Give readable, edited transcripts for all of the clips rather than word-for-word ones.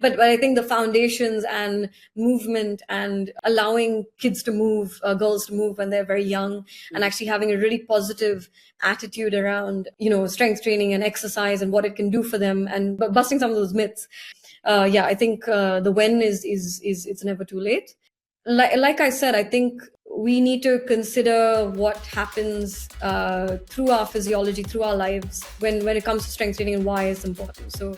But I think the foundations and movement and allowing kids to move, girls to move when they're very young, and actually having a really positive attitude around, strength training and exercise and what it can do for them, and busting some of those myths. I think the when is it's never too late. Like I said, I think we need to consider what happens through our physiology, through our lives, when it comes to strength training and why it's important. So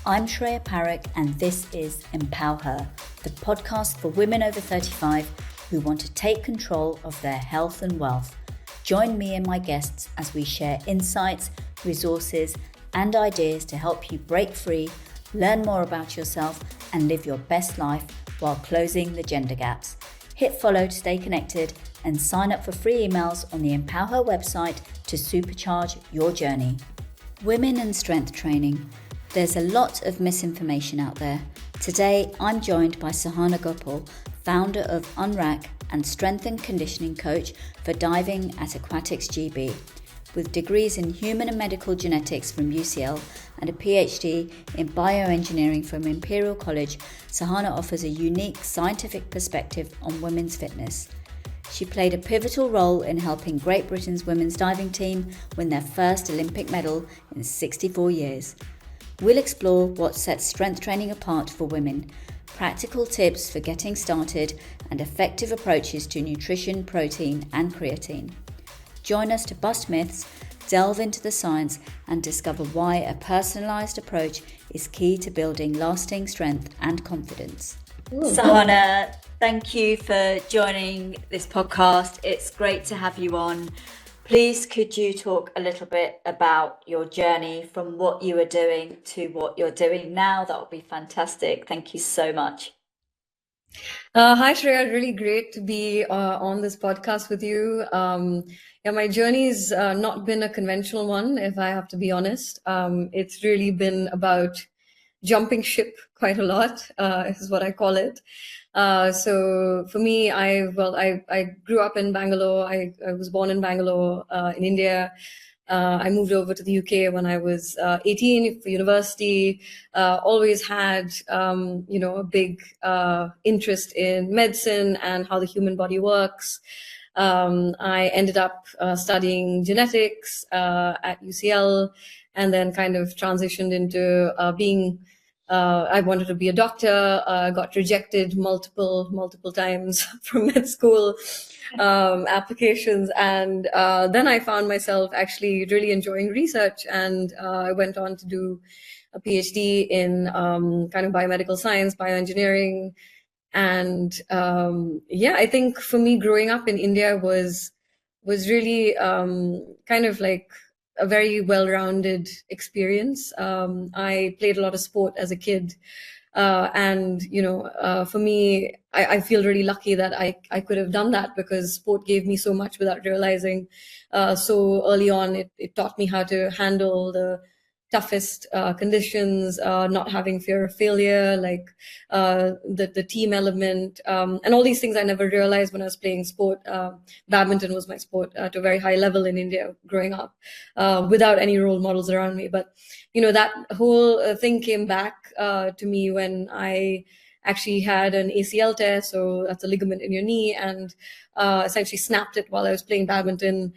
I'm Shreya Parekh, and this is Empower Her, the podcast for women over 35 who want to take control of their health and wealth. Join me and my guests as we share insights, resources, and ideas to help you break free, learn more about yourself, and live your best life while closing the gender gaps. Hit follow to stay connected and sign up for free emails on the Empower Her website to supercharge your journey. Women and strength training. There's a lot of misinformation out there. Today, I'm joined by Sahana Gopal, founder of Unrack and strength and conditioning coach for diving at Aquatics GB. With degrees in human and medical genetics from UCL and a PhD in bioengineering from Imperial College, Sahana offers a unique scientific perspective on women's fitness. She played a pivotal role in helping Great Britain's women's diving team win their first Olympic medal in 64 years. We'll explore what sets strength training apart for women, practical tips for getting started, and effective approaches to nutrition, protein, and creatine. Join us to bust myths, delve into the science, and discover why a personalised approach is key to building lasting strength and confidence. Sahana, thank you for joining this podcast. It's great to have you on. Please, could you talk a little bit about your journey from what you were doing to what you're doing now? That would be fantastic. Thank you so much. Hi, Shreya. Really great to be on this podcast with you. My journey's not been a conventional one, if I have to be honest. It's really been about jumping ship quite a lot, is what I call it. So for me, I grew up in Bangalore. I was born in Bangalore, in India. I moved over to the UK when I was 18 for university. Always had, a big interest in medicine and how the human body works. I ended up studying genetics at UCL, and then kind of transitioned into being. I wanted to be a doctor. Got rejected multiple times from med school applications, and then I found myself actually really enjoying research, and I went on to do a PhD in kind of biomedical science, bioengineering, and I think for me, growing up in India was really kind of like a very well-rounded experience. I played a lot of sport as a kid. And for me, I feel really lucky that I could have done that, because sport gave me so much without realizing. So early on, it taught me how to handle the toughest conditions, not having fear of failure, like the team element, and all these things I never realized when I was playing sport. Badminton was my sport to a very high level in India growing up, without any role models around me. But that whole thing came back to me when I actually had an ACL tear, so that's a ligament in your knee, and essentially snapped it while I was playing badminton.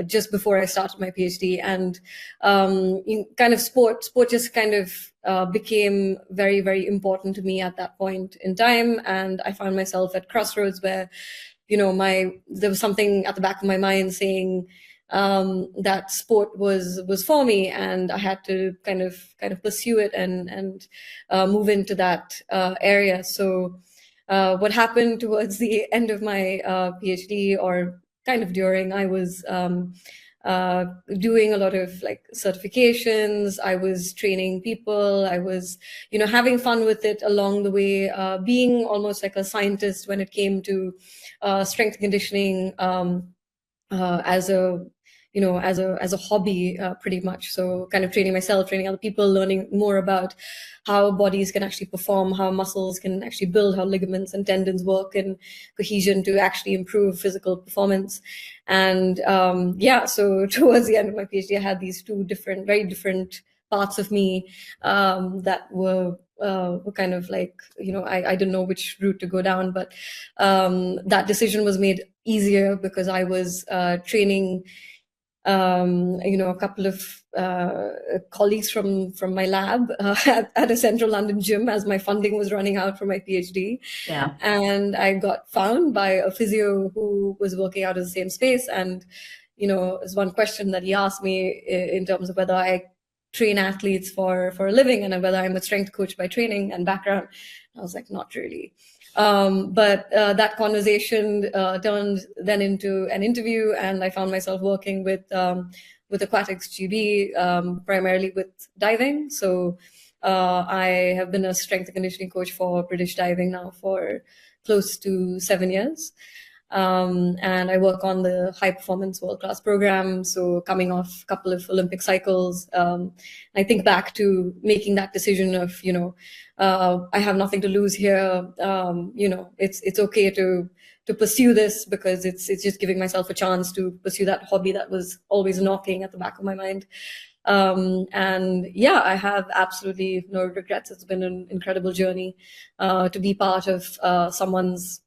Just before I started my PhD, and kind of sport just kind of became very, very important to me at that point in time. And I found myself at crossroads where, there was something at the back of my mind saying that sport was for me, and I had to kind of pursue it and move into that area. So what happened towards the end of my PhD, or kind of during, I was doing a lot of like certifications. I was training people. I was, having fun with it along the way, being almost like a scientist when it came to strength and conditioning as a hobby, pretty much. So kind of training myself, training other people, learning more about how bodies can actually perform, how muscles can actually build, how ligaments and tendons work in cohesion to actually improve physical performance. And so towards the end of my PhD, I had these two very different parts of me that were kind of like, I didn't know which route to go down, but that decision was made easier because I was training a couple of colleagues from my lab at a central London gym as my funding was running out for my PhD. Yeah. And I got found by a physio who was working out in the same space. And, there's one question that he asked me in terms of whether I train athletes for a living and whether I'm a strength coach by training and background. I was like, not really. But that conversation turned then into an interview, and I found myself working with Aquatics GB, primarily with diving. So I have been a strength and conditioning coach for British diving now for close to 7 years. And I work on the high performance world class program. So coming off a couple of Olympic cycles, I think back to making that decision of, I have nothing to lose here. It's okay to pursue this because it's just giving myself a chance to pursue that hobby that was always knocking at the back of my mind. And yeah, I have absolutely no regrets. It's been an incredible journey to be part of someone's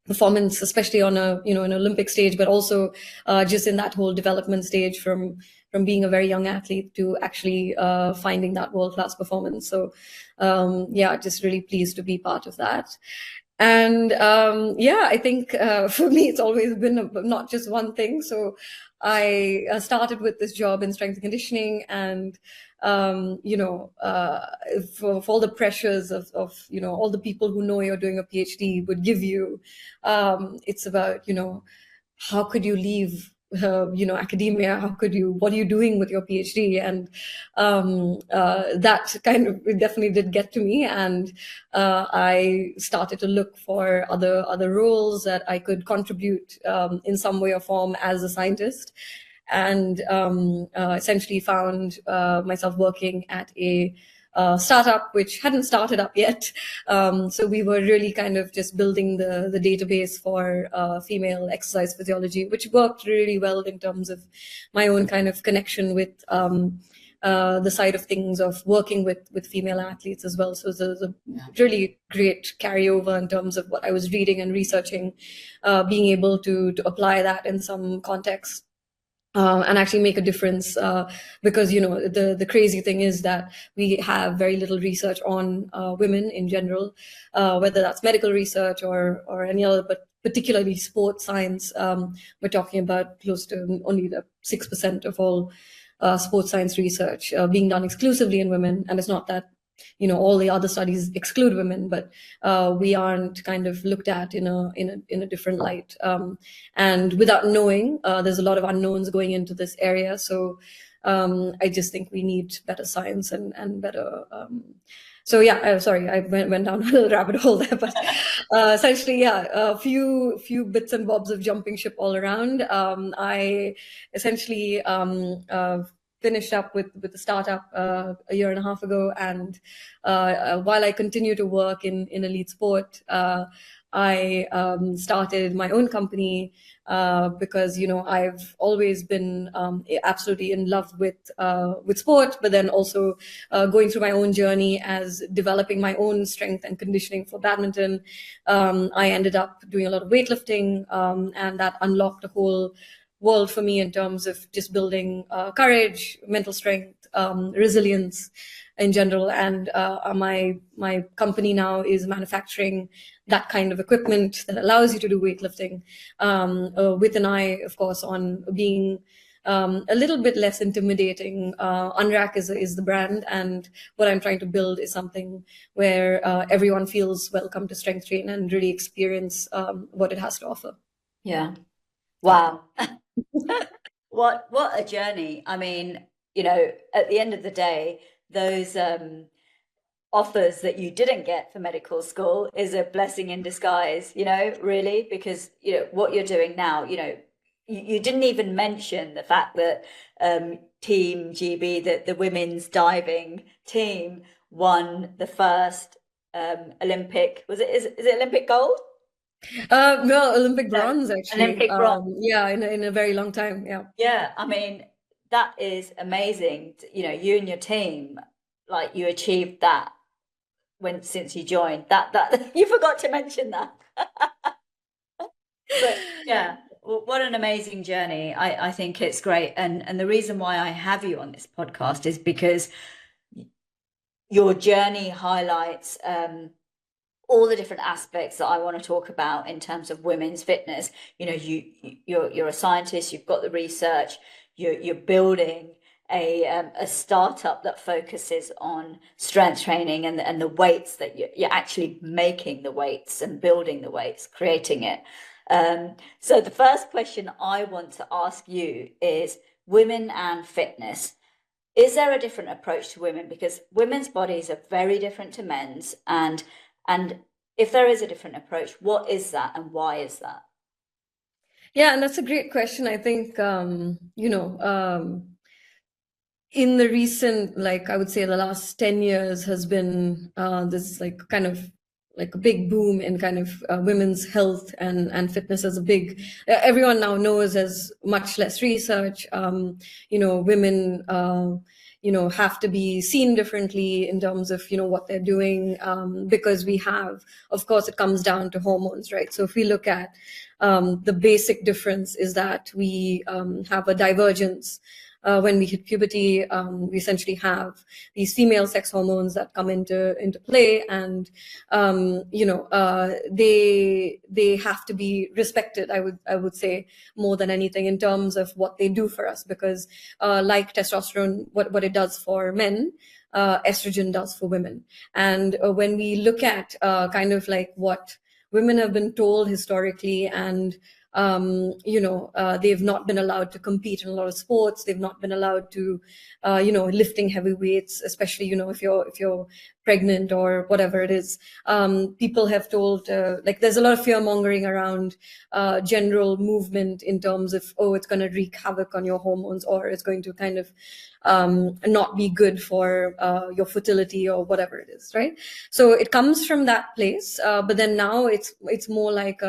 performance, especially on an Olympic stage, but also just in that whole development stage from being a very young athlete to actually finding that world-class performance. So yeah, just really pleased to be part of that. And yeah, I think for me, it's always been not just one thing. So I started with this job in strength and conditioning, and for all the pressures of all the people who know you're doing a PhD would give you, it's about, how could you leave academia? How could you? What are you doing with your PhD? And that kind of definitely did get to me, and I started to look for other roles that I could contribute in some way or form as a scientist, and essentially found myself working at a startup which hadn't started up yet. So we were really kind of just building the database for female exercise physiology, which worked really well in terms of my own kind of connection with the side of things of working with female athletes as well. So there's a really great carryover in terms of what I was reading and researching, being able to apply that in some context. And actually make a difference, because the crazy thing is that we have very little research on women in general, whether that's medical research or any other, but particularly sports science. We're talking about close to only the 6% of all sports science research being done exclusively in women, and it's not that all the other studies exclude women, but we aren't kind of looked at in a different light. And without knowing, there's a lot of unknowns going into this area. So I just think we need better science and better. So yeah, sorry, I went down a little rabbit hole there, but essentially, yeah, a few bits and bobs of jumping ship all around. I essentially finished up with the startup a year and a half ago, and while I continue to work in elite sport, I started my own company because I've always been absolutely in love with sport, but then also going through my own journey as developing my own strength and conditioning for badminton. I ended up doing a lot of weightlifting, and that unlocked a whole world for me in terms of just building courage, mental strength, resilience in general. And my company now is manufacturing that kind of equipment that allows you to do weightlifting, with an eye, of course, on being a little bit less intimidating. Unrack is the brand, and what I'm trying to build is something where everyone feels welcome to strength train and really experience what it has to offer. Yeah. Wow. What a journey. I mean, at the end of the day, those offers that you didn't get for medical school is a blessing in disguise, really, because what you're doing now, you didn't even mention the fact that Team GB, the women's diving team, won the first Olympic, is it Olympic gold? No, Olympic bronze, actually. Olympic bronze. Yeah, in a very long time. Yeah. Yeah, I mean, that is amazing. You know, you and your team, like you achieved that since you joined. That you forgot to mention that. But yeah, what an amazing journey. I think it's great. And the reason why I have you on this podcast is because your journey highlights all the different aspects that I want to talk about in terms of women's fitness. You know, you're a scientist, you've got the research, you're building a startup that focuses on strength training and the weights that you're actually making the weights and building the weights, creating it. So the first question I want to ask you is women and fitness. Is there a different approach to women? Because women's bodies are very different to men's, and if there is a different approach, what is that and why is that? Yeah, and that's a great question. I think, in the recent, like I would say the last 10 years has been this like kind of like a big boom in kind of women's health and fitness as a big, everyone now knows there's much less research. Women, have to be seen differently in terms of, what they're doing, because we have, of course, it comes down to hormones, right? So if we look at the basic difference is that we have a divergence when we hit puberty. We essentially have these female sex hormones that come into play, and they have to be respected. I would say more than anything in terms of what they do for us, because like testosterone, what it does for men, estrogen does for women. And when we look at kind of like what women have been told historically, and they've not been allowed to compete in a lot of sports. They've not been allowed to, lifting heavy weights, especially, if you're pregnant or whatever it is. People have told, like there's a lot of fear mongering around general movement in terms of, oh, it's going to wreak havoc on your hormones, or it's going to kind of not be good for your fertility or whatever it is, right? So it comes from that place, but then now it's more like,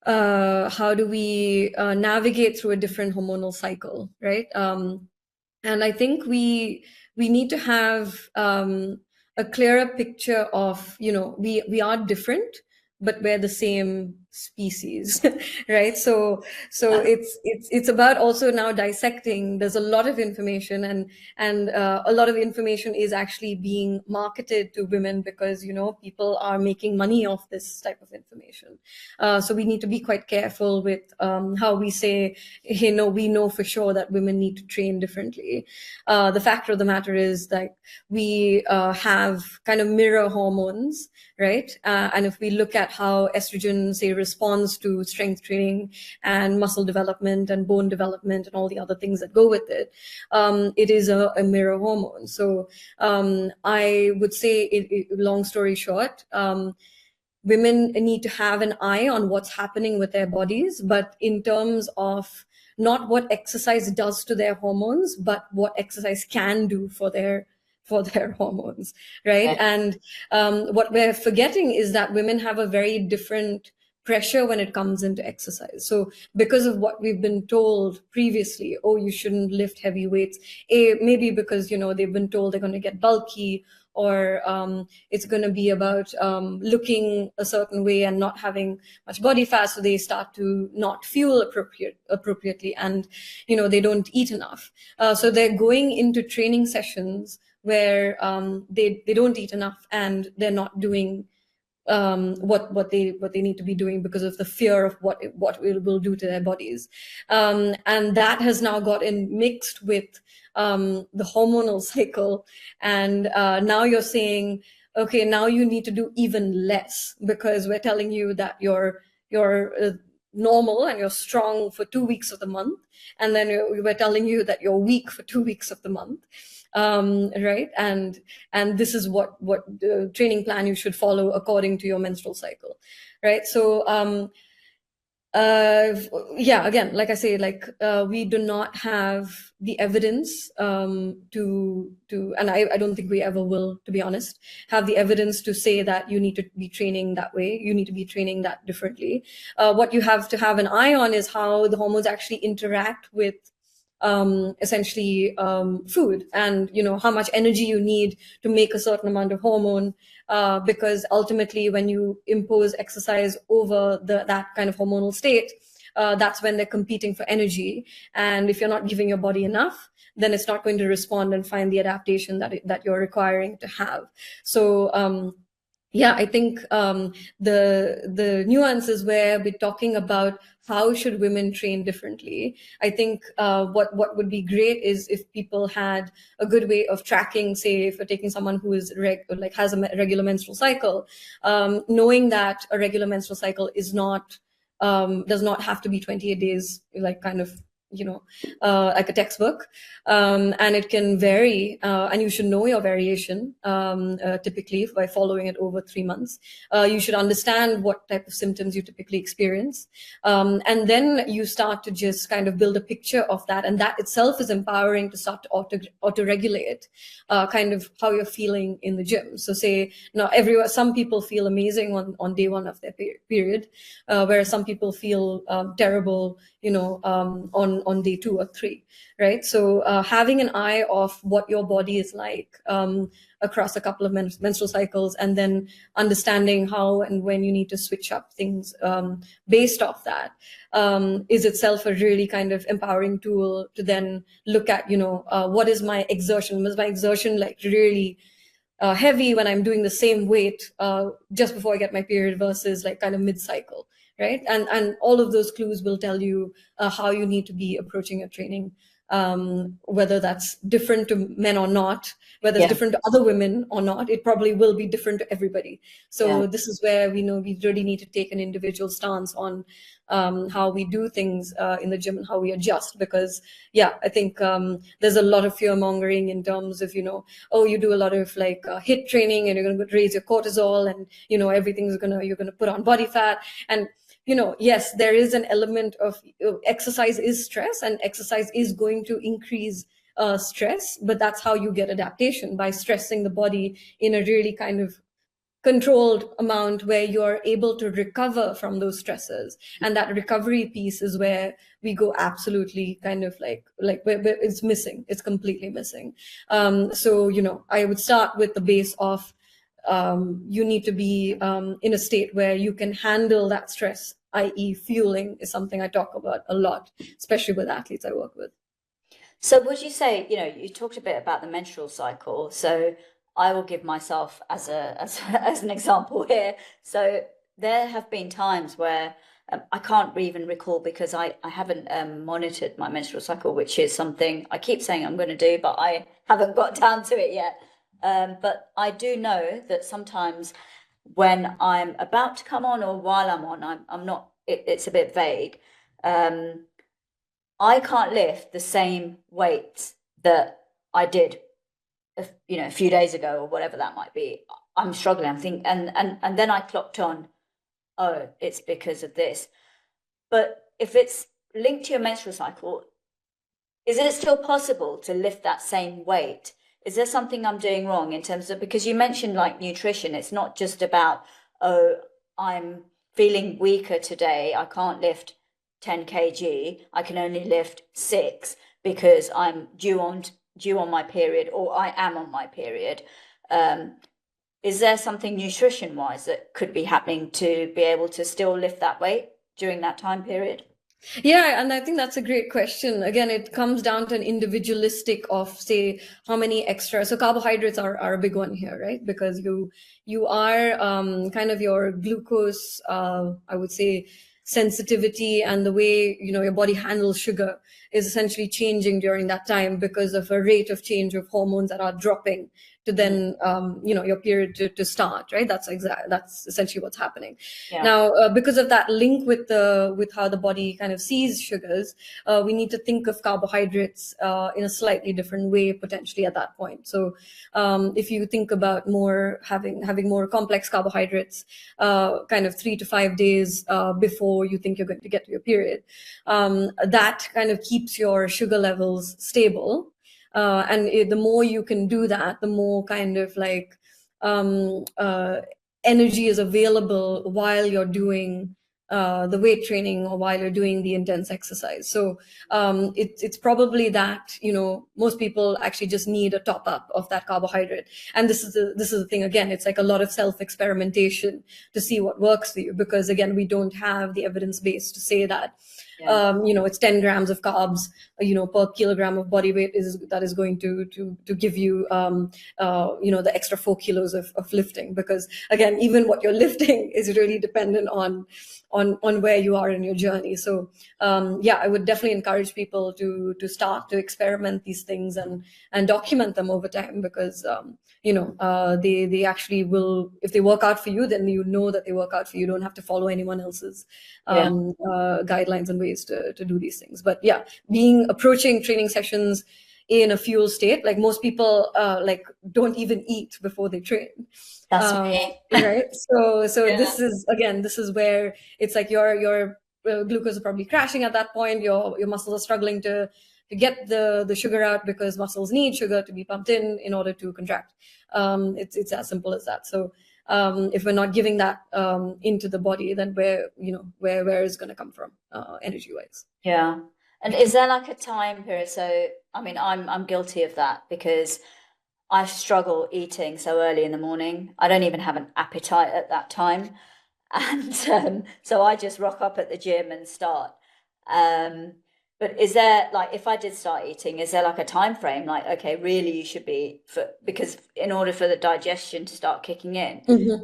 how do we navigate through a different hormonal cycle, right? And I think we need to have a clearer picture of, we are different, but we're the same species, right? So it's about also now dissecting. There's a lot of information, and a lot of information is actually being marketed to women because people are making money off this type of information. So we need to be quite careful with how we say, hey, no, we know for sure that women need to train differently. The fact of the matter is that we have kind of mirror hormones, right? And if we look at how estrogen, say, responds to strength training and muscle development and bone development and all the other things that go with it, it is a mirror hormone. So I would say, long story short, women need to have an eye on what's happening with their bodies, but in terms of not what exercise does to their hormones, but what exercise can do for their hormones, right? Yeah. And what we're forgetting is that women have a very different pressure when it comes into exercise. So because of what we've been told previously, oh, you shouldn't lift heavy weights, maybe because they've been told they're going to get bulky, or it's going to be about looking a certain way and not having much body fat, so they start to not fuel appropriately, and they don't eat enough. So they're going into training sessions where they don't eat enough, and they're not doing what they need to be doing because of the fear of what it will do to their bodies, and that has now gotten mixed with the hormonal cycle, and now you're saying, okay, now you need to do even less because we're telling you that you're normal and you're strong for 2 weeks of the month, and then we're telling you that you're weak for 2 weeks of the month. Right, and this is what training plan you should follow according to your menstrual cycle, right? So yeah, again, like I say, we do not have the evidence to and I don't think we ever will, to be honest, have the evidence to say that you need to be training that way, you need to be training that differently. What you have to have an eye on is how the hormones actually interact with essentially food, and how much energy you need to make a certain amount of hormone, because ultimately when you impose exercise over that kind of hormonal state, that's when they're competing for energy. And if you're not giving your body enough, then it's not going to respond and find the adaptation that you're requiring to have. So yeah, I think the nuances where we're talking about how should women train differently. I think what would be great is if people had a good way of tracking, say, if you're taking someone who is has a regular menstrual cycle, knowing that a regular menstrual cycle is not does not have to be 28 days, like kind of like a textbook, and it can vary, and you should know your variation, typically by following it over 3 months. You should understand what type of symptoms you typically experience, and then you start to just kind of build a picture of that, and that itself is empowering to start to auto-regulate kind of how you're feeling in the gym. So say, now some people feel amazing on day one of their period, whereas some people feel terrible, on day 2 or 3, right? So having an eye of what your body is like across a couple of menstrual cycles, and then understanding how and when you need to switch up things based off that, is itself a really kind of empowering tool to then look at, what is my exertion? Was my exertion like really heavy when I'm doing the same weight just before I get my period versus like kind of mid-cycle, right? And all of those clues will tell you how you need to be approaching your training, whether that's different to men or not, whether it's different to other women or not. It probably will be different to everybody. So this is where we know we really need to take an individual stance on how we do things in the gym and how we adjust. Because I think there's a lot of fear mongering in terms of, oh, you do a lot of like HIIT training and you're going to raise your cortisol, and you're going to put on body fat. And yes, there is an element of exercise is stress, and exercise is going to increase stress, but that's how you get adaptation, by stressing the body in a really kind of controlled amount where you're able to recover from those stresses. And that recovery piece is where we go absolutely kind of like where it's missing. It's completely missing. So I would start with the base of you need to be in a state where you can handle that stress, i.e. fueling is something I talk about a lot, especially with athletes I work with. So would you say, you talked a bit about the menstrual cycle, so I will give myself as an example here. So there have been times where I can't even recall, because I haven't monitored my menstrual cycle, which is something I keep saying I'm going to do, but I haven't got down to it yet. But I do know that sometimes when I'm about to come on, or while I'm on, I'm not, it's a bit vague. I can't lift the same weight that I did, a few days ago, or whatever that might be. I'm struggling. I'm thinking, and then I clocked on, oh, it's because of this. But if it's linked to your menstrual cycle, is it still possible to lift that same weight? Is there something I'm doing wrong in terms of, because you mentioned like nutrition, it's not just about, oh, I'm feeling weaker today, I can't lift 10 kg, I can only lift 6 because I'm due on my period, or I am on my period. Is there something nutrition wise that could be happening to be able to still lift that weight during that time period? Yeah, and I think that's a great question. Again, it comes down to an individualistic of, say, how many extra. So carbohydrates are a big one here, right? Because you are kind of your glucose, I would say, sensitivity, and the way your body handles sugar is essentially changing during that time because of a rate of change of hormones that are dropping to then your period to start, right? That's essentially what's happening. Now, because of that link with how the body kind of sees sugars, we need to think of carbohydrates in a slightly different way potentially at that point. So if you think about having more complex carbohydrates kind of 3 to 5 days before you think you're going to get to your period, that kind of keeps your sugar levels stable. And the more you can do that, the more kind of like energy is available while you're doing the weight training or while you're doing the intense exercise. So it's probably that, most people actually just need a top up of that carbohydrate. And this is the thing, again, it's like a lot of self experimentation to see what works for you, because again, we don't have the evidence base to say that it's 10 grams of carbs, per kilogram of body weight is going to give you, the extra 4 kilos of lifting. Because again, even what you're lifting is really dependent on where you are in your journey. So I would definitely encourage people to start to experiment these things and document them over time, because they actually will, if they work out for you, then you know that they work out for you. You don't have to follow anyone else's guidelines and ways to do these things. But approaching training sessions in a fuel state, like most people don't even eat before they train. That's me. Right. So this is where it's like your glucose is probably crashing at that point. Your muscles are struggling to get the sugar out, because muscles need sugar to be pumped in order to contract. It's as simple as that. So if we're not giving that into the body, then where is it going to come from energy wise? Yeah. And is there like a time period? So I mean, I'm guilty of that, because I struggle eating so early in the morning. I don't even have an appetite at that time. And so I just rock up at the gym and start. But is there, like, if I did start eating, is there like a time frame? Like, okay, really you should be, because in order for the digestion to start kicking in,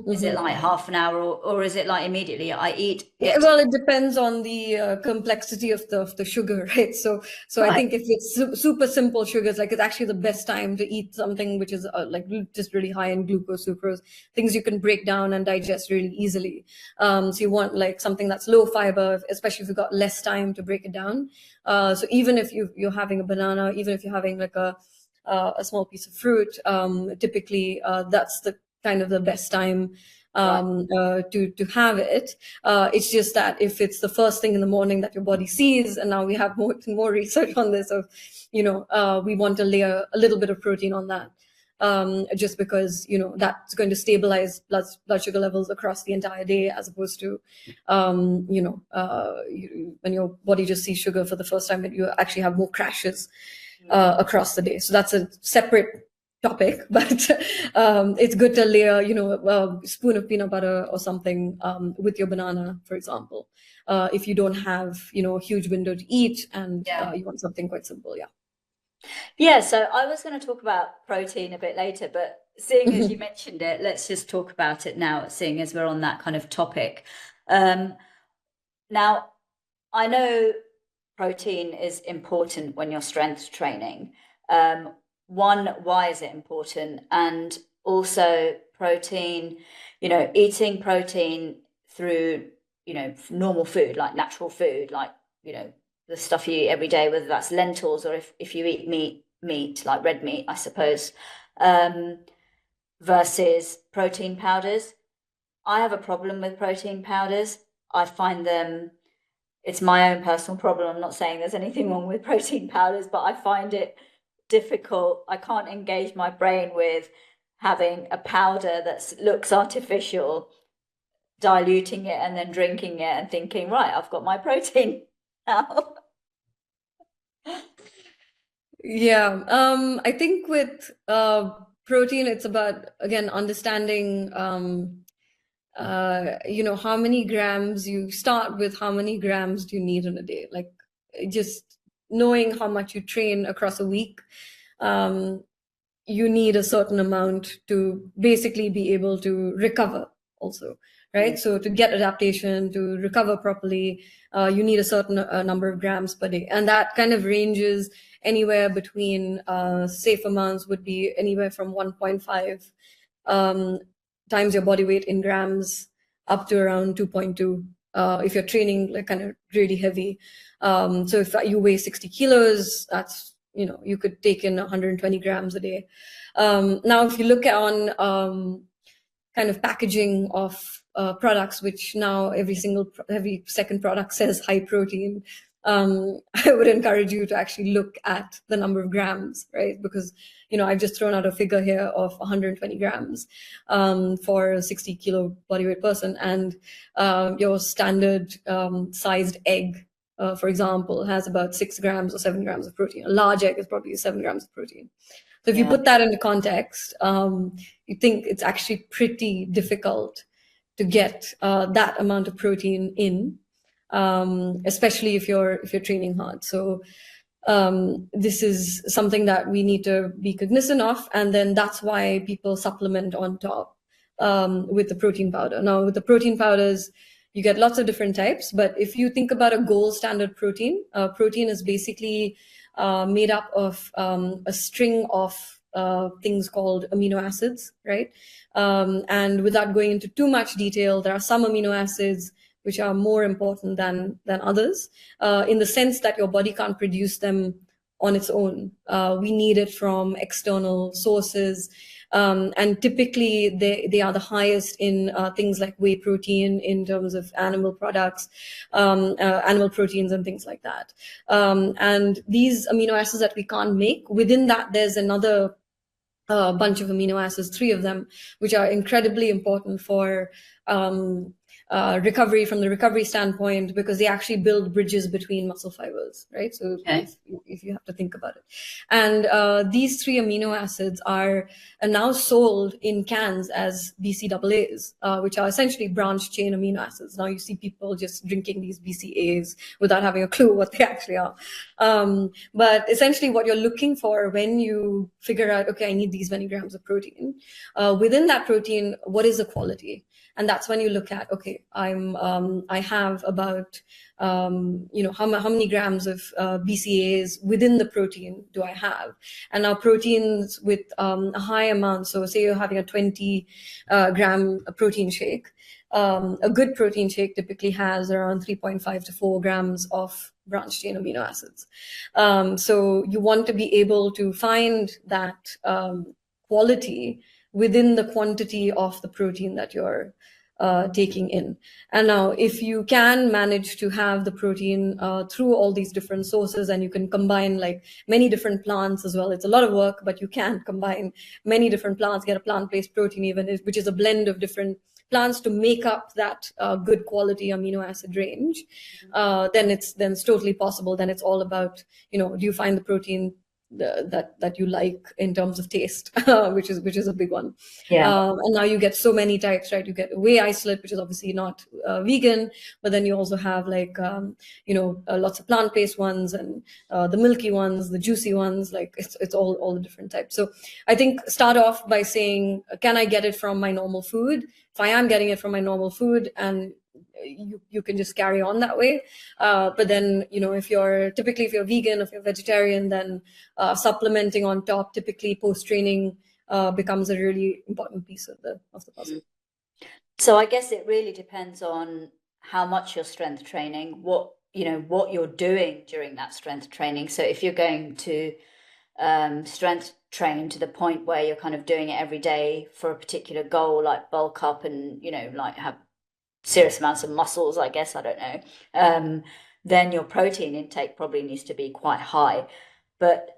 is it like half an hour, or is it like immediately I eat? Well, it depends on the complexity of the sugar, right? So right. I think if it's super simple sugars, like, it's actually the best time to eat something which is like just really high in glucose, sucrose, things you can break down and digest really easily. So you want like something that's low fiber, especially if you've got less time to break it down. So even if you're having a banana, even if you're having like a small piece of fruit, typically that's the kind of the best time to have it. It's just that if it's the first thing in the morning that your body sees, and now we have more research on this of, we want to layer a little bit of protein on that. Just because, that's going to stabilize blood sugar levels across the entire day, as opposed to, when your body just sees sugar for the first time, you actually have more crashes across the day. So that's a separate topic, but it's good to layer, a spoon of peanut butter or something with your banana, for example, if you don't have, a huge window to eat and you want something quite simple. Yeah, so I was going to talk about protein a bit later, but seeing as you mentioned it, let's just talk about it now, seeing as we're on that kind of topic. Now, I know protein is important when you're strength training. One, why is it important? And also protein, eating protein through, normal food, like natural food, like, the stuff you eat every day, whether that's lentils or if you eat meat like red meat, I suppose, versus protein powders. I have a problem with protein powders. I find them, it's my own personal problem. I'm not saying there's anything wrong with protein powders, but I find it difficult. I can't engage my brain with having a powder that looks artificial, diluting it and then drinking it and thinking, right, I've got my protein now. I think with protein, it's about, again, understanding how many grams you start with, how many grams do you need in a day, like just knowing how much you train across a week. You need a certain amount to basically be able to recover also, right? So to get adaptation, to recover properly, you need a certain number of grams per day. And that kind of ranges anywhere between, safe amounts would be anywhere from 1.5 times your body weight in grams up to around 2.2 if you're training like kind of really heavy. So if you weigh 60 kilos, that's, you could take in 120 grams a day. Now, if you look on kind of packaging of products, which now every second product says high protein, I would encourage you to actually look at the number of grams, right? Because, I've just thrown out a figure here of 120 grams for a 60 kilo body weight person. And your standard sized egg, for example, has about 6 grams or 7 grams of protein. A large egg is probably 7 grams of protein. So if you put that into context, you think it's actually pretty difficult to get that amount of protein in, especially if you're training hard. So this is something that we need to be cognizant of, and then that's why people supplement on top with the protein powder. Now, with the protein powders, you get lots of different types, but if you think about a gold standard protein, protein is basically made up of a string of things called amino acids, right? And without going into too much detail, there are some amino acids which are more important than others, in the sense that your body can't produce them on its own. We need it from external sources. And typically they are the highest in things like whey protein, in terms of animal products, animal proteins and things like that. And these amino acids that we can't make, within that there's another bunch of amino acids, 3 of them, which are incredibly important for recovery, from the recovery standpoint, because they actually build bridges between muscle fibers, right? So if you have to think about it. And these 3 amino acids are now sold in cans as BCAAs, which are essentially branched chain amino acids. Now you see people just drinking these BCAAs without having a clue what they actually are. But essentially what you're looking for when you figure out, okay, I need these many grams of protein, within that protein, what is the quality? And that's when you look at, okay, I have about, how many grams of BCAAs within the protein do I have? And now proteins with a high amount, so say you're having a 20 gram protein shake, a good protein shake typically has around 3.5 to 4 grams of branched chain amino acids. So you want to be able to find that quality within the quantity of the protein that you're taking in. And now if you can manage to have the protein through all these different sources, and you can combine like many different plants as well, it's a lot of work, but you can combine many different plants, get a plant-based protein even, which is a blend of different plants to make up that good quality amino acid range, then it's totally possible. Then it's all about, do you find the protein that you like in terms of taste, which is a big one. And now you get so many types, right? You get whey isolate, which is obviously not vegan, but then you also have like lots of plant-based ones, and the milky ones, the juicy ones, like it's all the different types. So I think start off by saying, can I get it from my normal food? If I am getting it from my normal food, and you can just carry on that way. But then, if you're vegan, if you're vegetarian, then supplementing on top, typically post-training, becomes a really important piece of the puzzle. So I guess it really depends on how much you're strength training, what you're doing during that strength training. So if you're going to strength train to the point where you're kind of doing it every day for a particular goal, like bulk up and, like have serious amounts of muscles, I guess, I don't know, then your protein intake probably needs to be quite high. But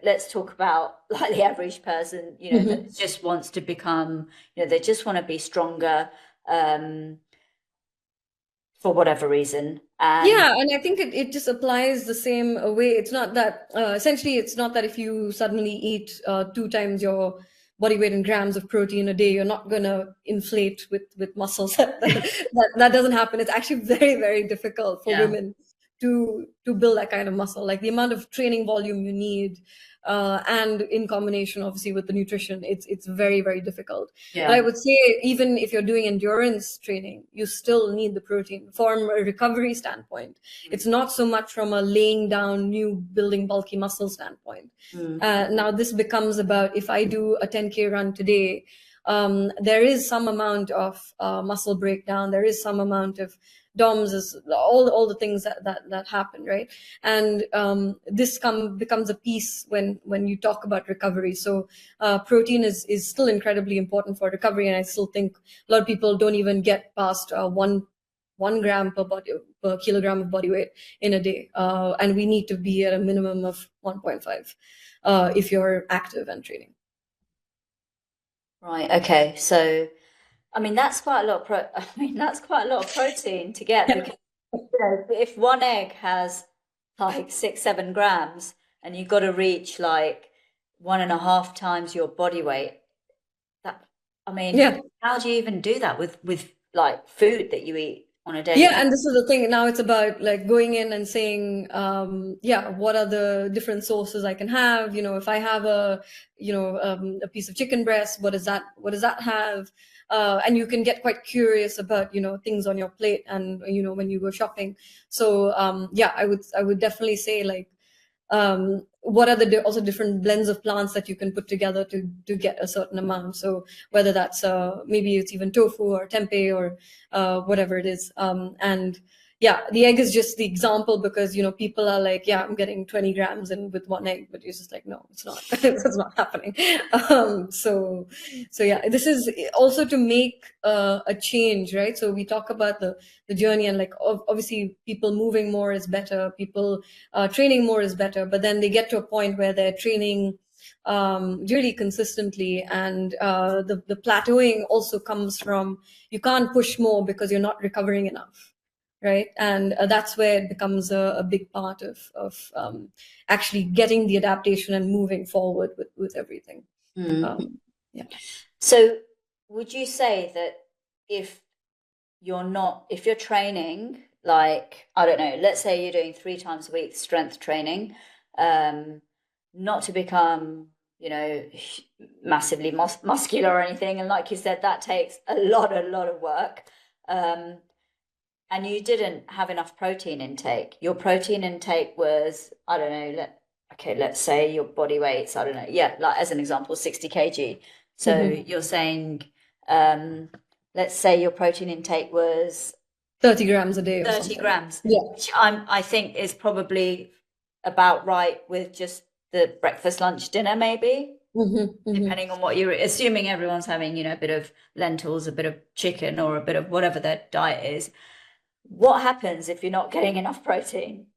let's talk about like the average person, that just wants to become, they just want to be stronger, for whatever reason. And I think it just applies the same way. It's not that essentially, it's not that if you suddenly eat 2 times your body weight in grams of protein a day, you're not going to inflate with muscles. that doesn't happen. It's actually very, very difficult for women to build that kind of muscle. Like the amount of training volume you need, and in combination obviously with the nutrition, it's very, very difficult. But I would say even if you're doing endurance training, you still need the protein from a recovery standpoint. It's not so much from a laying down new building bulky muscle standpoint. Now this becomes about, if I do a 10K run today, there is some amount of muscle breakdown, there is some amount of DOMS, is all the things that happen, right? And this becomes a piece when you talk about recovery. So protein is still incredibly important for recovery, and I still think a lot of people don't even get past 1 1 gram per kilogram of body weight in a day, and we need to be at a minimum of 1.5 if you're active and training. Right. Okay. So, I mean, that's quite a lot that's quite a lot of protein to get, because if one egg has like 6-7 grams and you've got to reach like 1.5 times your body weight, that, I mean, Yeah. how do you even do that with like food that you eat on a daily Yeah, basis? and this is the thing. Now it's about like going in and saying, yeah, what are the different sources I can have? If I have a piece of chicken breast, what does that have? And you can get quite curious about, things on your plate and, when you go shopping. So, yeah, I would definitely say like, what are the also different blends of plants that you can put together to get a certain amount. So whether that's maybe it's even tofu or tempeh or whatever it is. And yeah, the egg is just the example because people are like, yeah, I'm getting 20 grams in with one egg, but you're just like, no, it's not. It's not happening. So yeah, this is also to make a change, right? So we talk about the journey, and like obviously people moving more is better, people training more is better, but then they get to a point where they're training really consistently, and the plateauing also comes from you can't push more because you're not recovering enough, right? And that's where it becomes a big part of actually getting the adaptation and moving forward with everything. Yeah. So would you say that if if you're training, like, I don't know, let's say you're doing 3 times a week strength training, not to become, massively muscular or anything. And like you said, that takes a lot of work. And you didn't have enough protein intake. Your protein intake was, I don't know, let's say your body weight's, I don't know, yeah, like as an example, 60 kg. So you're saying, let's say your protein intake was 30 grams a day or 30 something. grams, Yeah. which I think is probably about right with just the breakfast, lunch, dinner, maybe. Depending on what you're assuming, everyone's having, a bit of lentils, a bit of chicken, or a bit of whatever their diet is. What happens if you're not getting enough protein?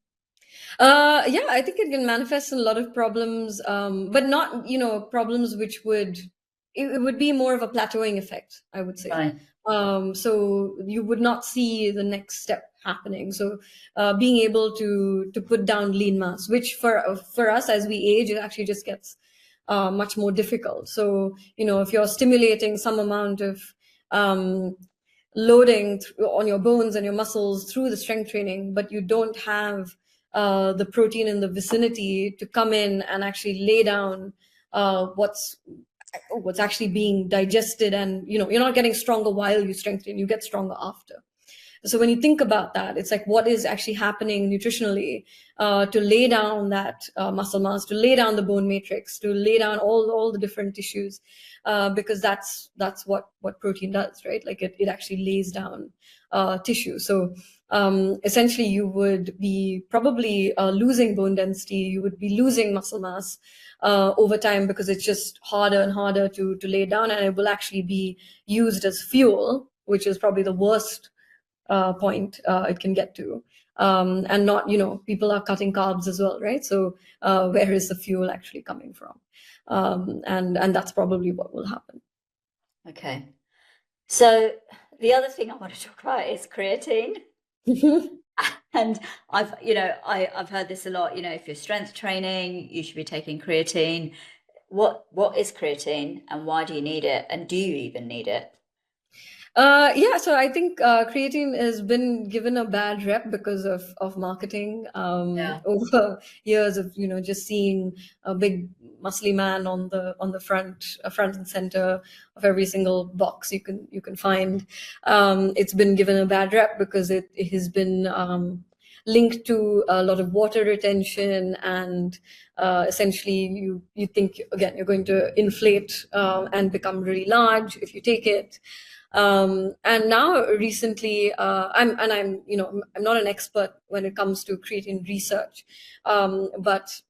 Yeah, I think it can manifest in a lot of problems, but not, problems which it would be more of a plateauing effect, I would say. Right. So you would not see the next step happening. So being able to put down lean mass, which for us as we age, it actually just gets much more difficult. So, if you're stimulating some amount of loading on your bones and your muscles through the strength training, but you don't have the protein in the vicinity to come in and actually lay down what's actually being digested, and you're not getting stronger while you strengthen, you get stronger after. So when you think about that, it's like what is actually happening nutritionally to lay down that muscle mass, to lay down the bone matrix, to lay down all the different tissues, because that's what protein does, right? Like it actually lays down tissue. So essentially you would be probably losing bone density, you would be losing muscle mass over time, because it's just harder and harder to lay down, and it will actually be used as fuel, which is probably the worst point it can get to. And not, people are cutting carbs as well, right? So where is the fuel actually coming from? And that's probably what will happen. Okay. So the other thing I want to talk about is creatine. And I've heard this a lot, if you're strength training, you should be taking creatine. What is creatine, and why do you need it? And do you even need it? Yeah, so I think creatine has been given a bad rep because of marketing over years of just seeing a big muscly man on the front and center of every single box you can find. It's been given a bad rep because it has been linked to a lot of water retention, and essentially you think again you're going to inflate and become really large if you take it. And now recently, I'm not an expert when it comes to creatine research, but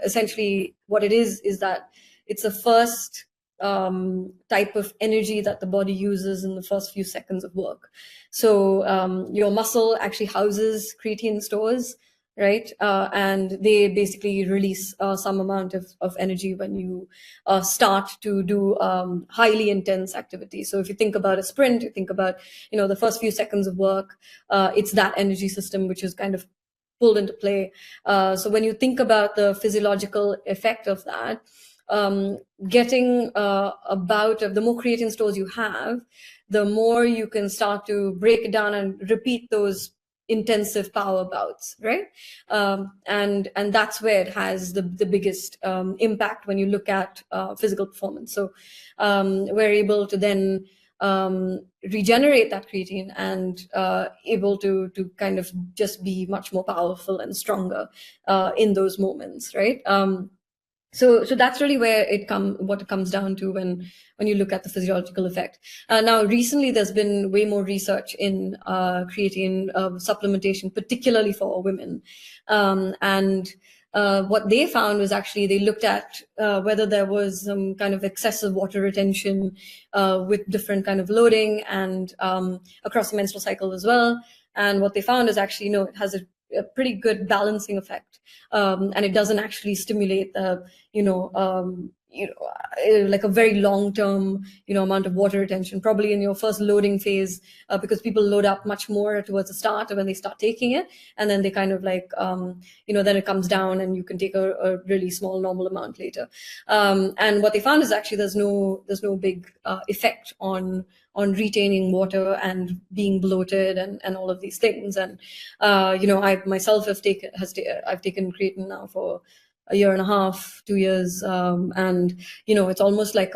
essentially what it is that it's the first type of energy that the body uses in the first few seconds of work. So your muscle actually houses creatine stores, right? And they basically release some amount of energy when you start to do highly intense activity. So if you think about a sprint, you think about, the first few seconds of work, it's that energy system which is kind of pulled into play. So when you think about the physiological effect of that, getting a bout of, the more creatine stores you have, the more you can start to break it down and repeat those intensive power bouts, right? And that's where it has the biggest impact when you look at physical performance. So we're able to then regenerate that creatine and able to kind of just be much more powerful and stronger in those moments, right? So that's really where what it comes down to when you look at the physiological effect. Now, recently, there's been way more research in creatine supplementation, particularly for women. And what they found was actually they looked at whether there was some kind of excessive water retention with different kind of loading and across the menstrual cycle as well. And what they found is actually, it has a pretty good balancing effect. And it doesn't actually stimulate the, like a very long-term, amount of water retention, probably in your first loading phase, because people load up much more towards the start when they start taking it. And then they kind of like, then it comes down and you can take a really small normal amount later. And what they found is actually there's no big effect on retaining water and being bloated and all of these things. And I myself I've taken creatine now for a year and a half, 2 years, and it's almost like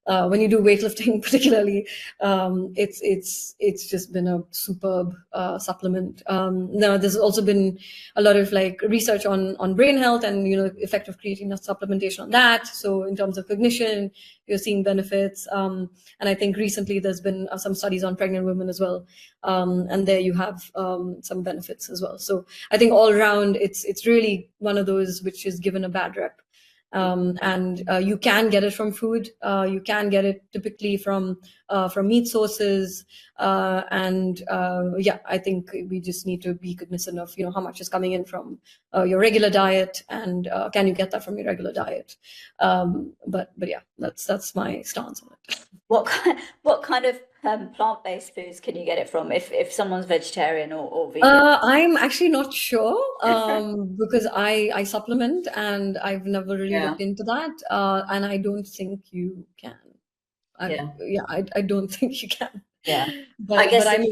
when you do weightlifting, particularly, it's just been a superb supplement. Now, there's also been a lot of like research on brain health and effect of creatine supplementation on that. So in terms of cognition, you're seeing benefits, and I think recently there's been some studies on pregnant women as well, and there you have some benefits as well. So I think all around, it's really one of those which is given a bad rep. And you can get it from food. You can get it typically from meat sources. I think we just need to be cognizant of how much is coming in from your regular diet, and can you get that from your regular diet? But yeah, that's my stance on it. What kind of plant-based foods can you get it from if someone's vegetarian or vegan? I'm actually not sure because I supplement and I've never really looked into that, and I don't think you can. I don't think you can. Yeah, but I guess I'm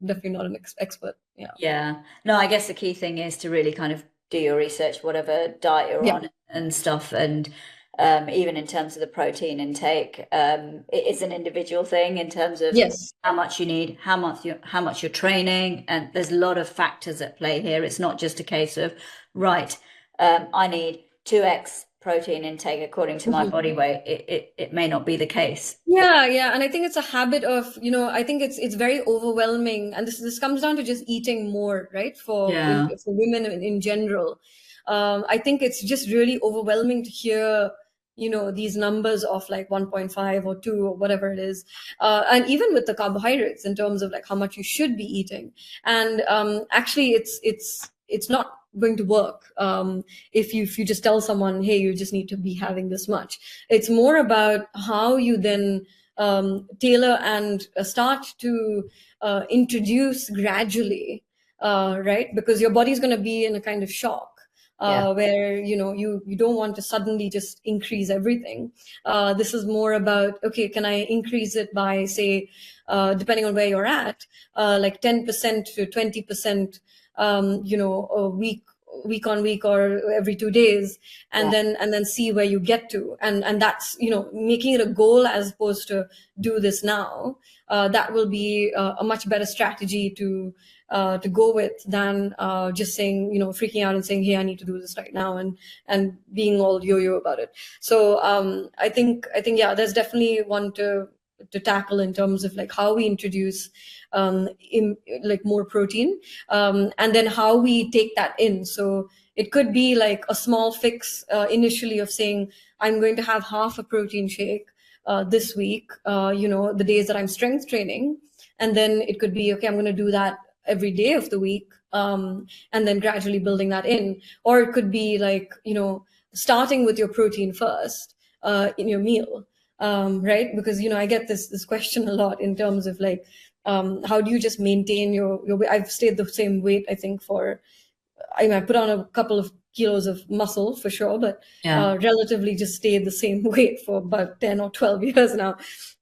definitely not an expert. Yeah. No, I guess the key thing is to really kind of do your research, whatever diet you're on and stuff, and even in terms of the protein intake, it is an individual thing in terms of how much you need, how much you're training, and there's a lot of factors at play here. It's not just a case of I need 2x protein intake according to my body weight. It may not be the case. Yeah, and I think it's a habit of I think it's very overwhelming, and this comes down to just eating more, right? For women in general, I think it's just really overwhelming to hear these numbers of like 1.5 or 2 or whatever it is, and even with the carbohydrates in terms of like how much you should be eating. And actually it's not going to work if you just tell someone, hey, you just need to be having this much. It's more about how you then tailor and start to introduce gradually, right? Because your body's going to be in a kind of shock. Where you don't want to suddenly just increase everything. This is more about, okay, can I increase it by, say, depending on where you're at, like 10% to 20%, a week on week or every 2 days, and then see where you get to, and that's making it a goal as opposed to do this now. That will be a much better strategy to go with than just saying, freaking out and saying, hey, I need to do this right now, and being all yo-yo about it. So I think there's definitely one to to tackle in terms of like how we introduce like more protein, and then how we take that in. So it could be like a small fix initially of saying, I'm going to have half a protein shake this week, the days that I'm strength training. And then it could be, okay, I'm going to do that every day of the week, and then gradually building that in. Or it could be like, starting with your protein first in your meal, right? Because, I get this question a lot in terms of like, how do you just maintain your weight? I've stayed the same weight, I think, I put on a couple of kilos of muscle for sure, but relatively just stayed the same weight for about 10 or 12 years now.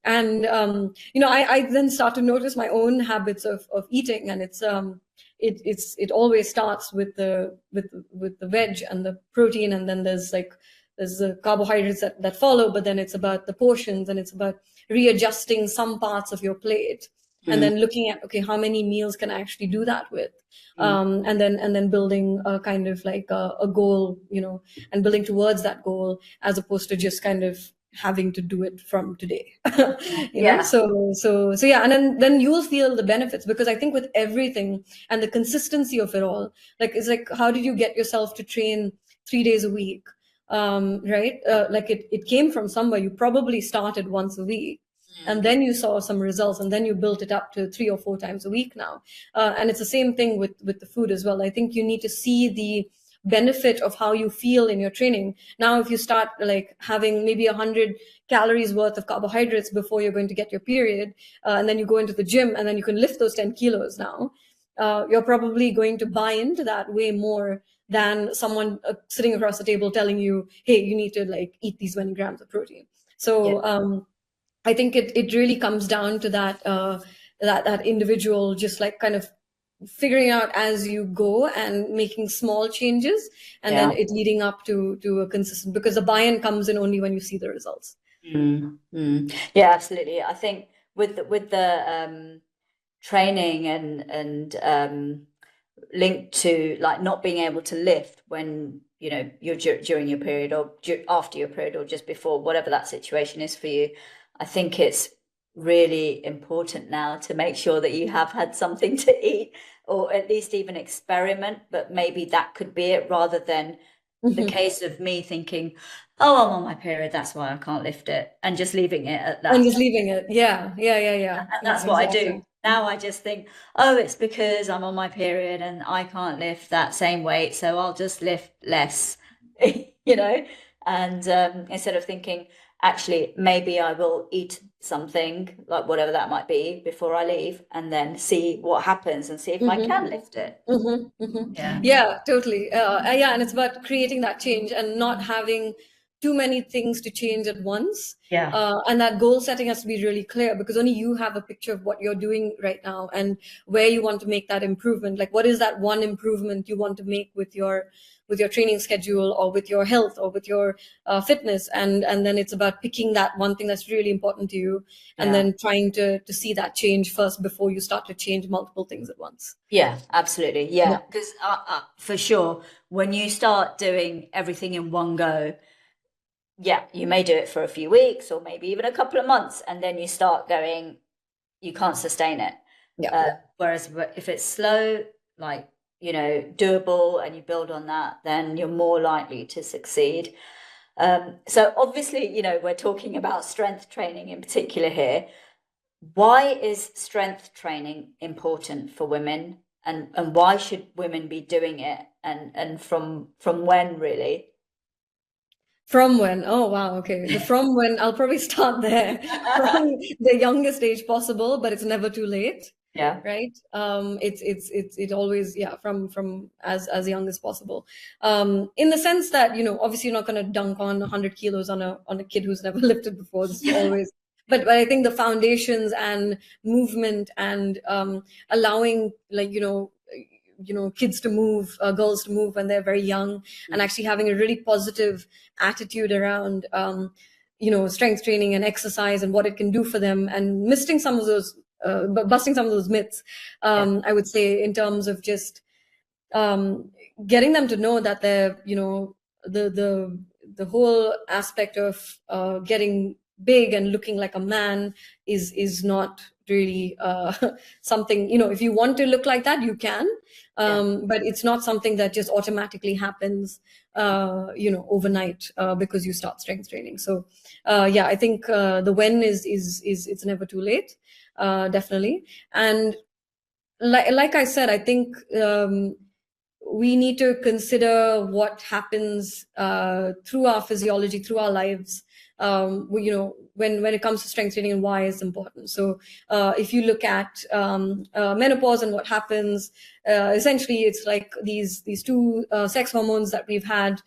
And, I then start to notice my own habits of eating, and it always starts with the veg and the protein, and then there's the carbohydrates that follow, but then it's about the portions, and it's about readjusting some parts of your plate, and then looking at, okay, how many meals can I actually do that with? And then building a kind of like a goal, and building towards that goal, as opposed to just kind of having to do it from today. So yeah, and then you'll feel the benefits, because I think with everything and the consistency of it all, like, it's like, how did you get yourself to train 3 days a week? Right? Like it came from somewhere. You probably started once a week, and then you saw some results, and then you built it up to 3 or 4 times a week now. And it's the same thing with the food as well. I think you need to see the benefit of how you feel in your training. Now, if you start like having maybe 100 calories worth of carbohydrates before you're going to get your period, and then you go into the gym, and then you can lift those 10 kilos now, you're probably going to buy into that way more than someone sitting across the table telling you, hey, you need to like eat these many grams of protein. So I think it really comes down to that individual just like kind of figuring out as you go and making small changes, and then it leading up to a consistent, because the buy-in comes in only when you see the results. Yeah, absolutely. I think with the training and linked to like not being able to lift when you're during your period, or after your period, or just before, whatever that situation is for you, I think it's really important now to make sure that you have had something to eat, or at least even experiment, but maybe that could be it, rather than the case of me thinking, oh, I'm on my period, that's why I can't lift it, and just leaving it at that. And just leaving it. Yeah. And that's what exactly. I do. Now I just think, oh, it's because I'm on my period and I can't lift that same weight, so I'll just lift less, and instead of thinking, actually, maybe I will eat something, like whatever that might be, before I leave, and then see what happens and see if I can lift it. Yeah, totally. And it's about creating that change and not having too many things to change at once. And that goal setting has to be really clear, because only you have a picture of what you're doing right now and where you want to make that improvement. Like, what is that one improvement you want to make with your training schedule, or with your health, or with your fitness, and then it's about picking that one thing that's really important to you, and then trying to see that change first before you start to change multiple things at once. Yeah, absolutely. Yeah, because for sure, when you start doing everything in one go, you may do it for a few weeks or maybe even a couple of months, and then you start going, you can't sustain it. Whereas if it's slow, like, doable, and you build on that, then you're more likely to succeed. So obviously, we're talking about strength training in particular here. Why is strength training important for women, and why should women be doing it, and from when, really? From when? Oh, wow. Okay. From when, I'll probably start there. From the youngest age possible, but it's never too late. Right. It always, from as young as possible. In the sense that, obviously you're not going to dunk on 100 kilos on a kid who's never lifted before. This is always, but I think the foundations and movement and allowing, like, kids to move, girls to move when they're very young, and actually having a really positive attitude around, strength training and exercise and what it can do for them, and busting some of those myths, I would say, in terms of just getting them to know that they're, the whole aspect of getting big and looking like a man is not really something, if you want to look like that, you can, but it's not something that just automatically happens, overnight, because you start strength training. So yeah, I think the when is it's never too late, definitely. And like I said, I think we need to consider what happens through our physiology, through our lives, when it comes to strength training, and why it's important. So if you look at menopause and what happens, essentially it's like these two sex hormones that we've had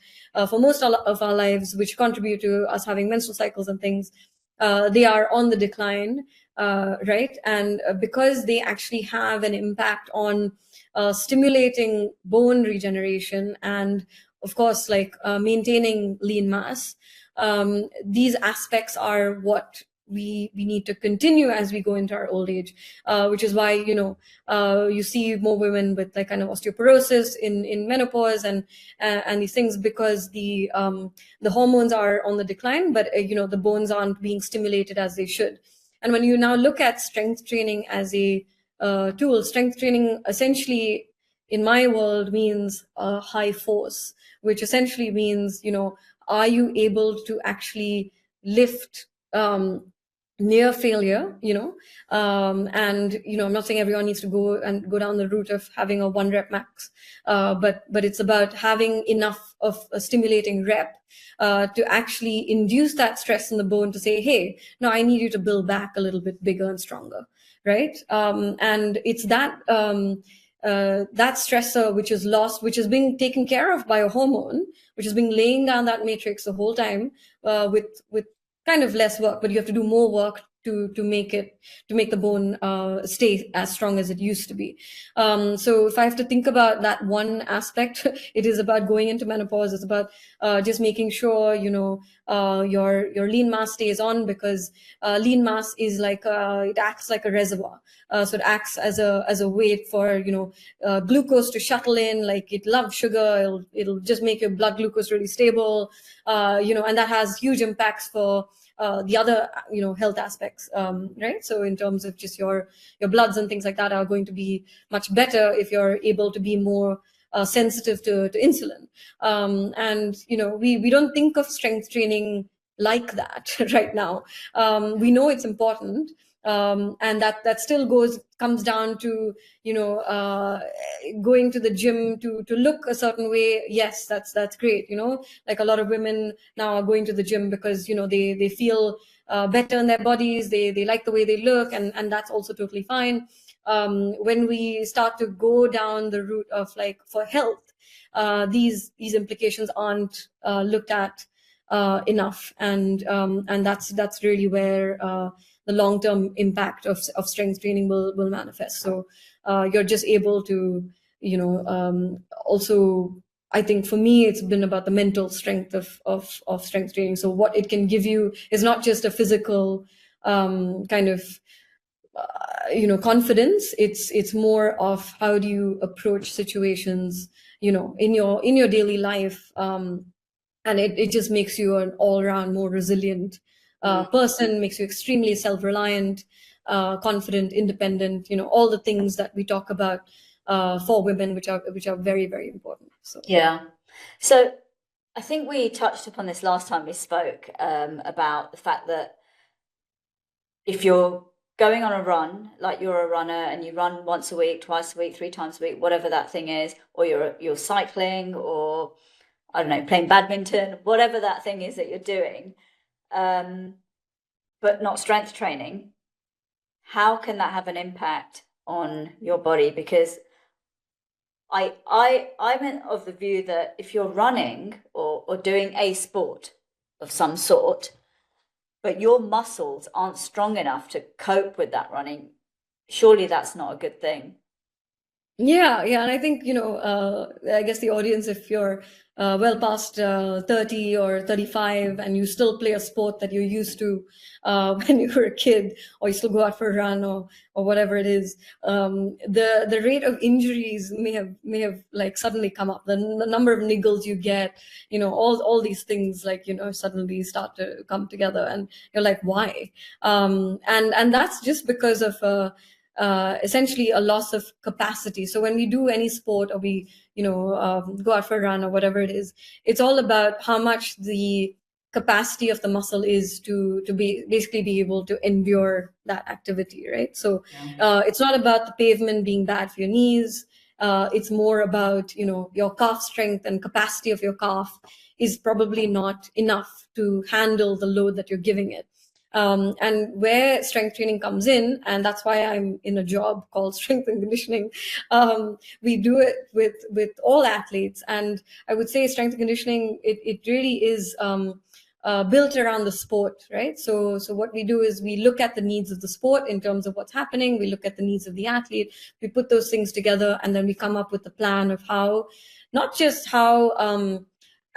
for most of our lives, which contribute to us having menstrual cycles and things. They are on the decline, right? And because they actually have an impact on stimulating bone regeneration and, of course, like maintaining lean mass, these aspects are what we need to continue as we go into our old age, which is why you see more women with like kind of osteoporosis in menopause and these things, because the hormones are on the decline, but the bones aren't being stimulated as they should. And when you now look at strength training as a tool, strength training essentially in my world means high force, which essentially means, are you able to actually lift near failure, and I'm not saying everyone needs to go down the route of having a 1 rep max, but it's about having enough of a stimulating rep to actually induce that stress in the bone to say, hey, no, I need you to build back a little bit bigger and stronger, right? And it's that that stressor which is lost, which is being taken care of by a hormone, which is being laying down that matrix the whole time, with kind of less work, but you have to do more work to make the bone stay as strong as it used to be. So if I have to think about that one aspect, it is about going into menopause. It's about just making sure your lean mass stays on, because lean mass is like it acts like a reservoir. So it acts as a way for glucose to shuttle in. Like, it loves sugar. It'll just make your blood glucose really stable. And that has huge impacts for the other health aspects, right? So in terms of just your bloods and things like that are going to be much better if you're able to be more sensitive to insulin. And we don't think of strength training like that right now. We know it's important, and that still comes down to going to the gym to look a certain way. Yes, that's great. Like, a lot of women now are going to the gym because they feel better in their bodies. They like the way they look, and that's also totally fine. When we start to go down the route of, like, for health, these implications aren't looked at enough, and that's really where the long-term impact of strength training will manifest. So you're just able to also, I think for me, it's been about the mental strength of strength training. So what it can give you is not just a physical kind of confidence. It's more of how do you approach situations in your daily life, and it just makes you an all-around more resilient person, makes you extremely self-reliant, confident, independent, all the things that we talk about for women, which are very, very important. So yeah. So I think we touched upon this last time we spoke, about the fact that if you're going on a run, like you're a runner and you run once a week, twice a week, 3 times a week, whatever that thing is, or you're cycling, or I don't know, playing badminton, whatever that thing is that you're doing, but not strength training, how can that have an impact on your body? Because I'm of the view that if you're running or doing a sport of some sort, but your muscles aren't strong enough to cope with that running, surely that's not a good thing. Yeah, and I think I guess the audience, if you're well past 30 or 35, and you still play a sport that you're used to when you were a kid, or you still go out for a run, or whatever it is, the rate of injuries may have like suddenly come up. The number of niggles you get, all these things, like, suddenly start to come together, and you're like, why? And that's just because of essentially a loss of capacity. So when we do any sport, or we go out for a run or whatever it is, it's all about how much the capacity of the muscle is to be basically be able to endure that activity, right? So it's not about the pavement being bad for your knees. It's more about your calf strength and capacity of your calf is probably not enough to handle the load that you're giving it. And where strength training comes in, and that's why I'm in a job called strength and conditioning. We do it with all athletes, and I would say strength and conditioning, it really is built around the sport, right? So what we do is we look at the needs of the sport in terms of what's happening. We look at the needs of the athlete. We put those things together, and then we come up with a plan of how, not just how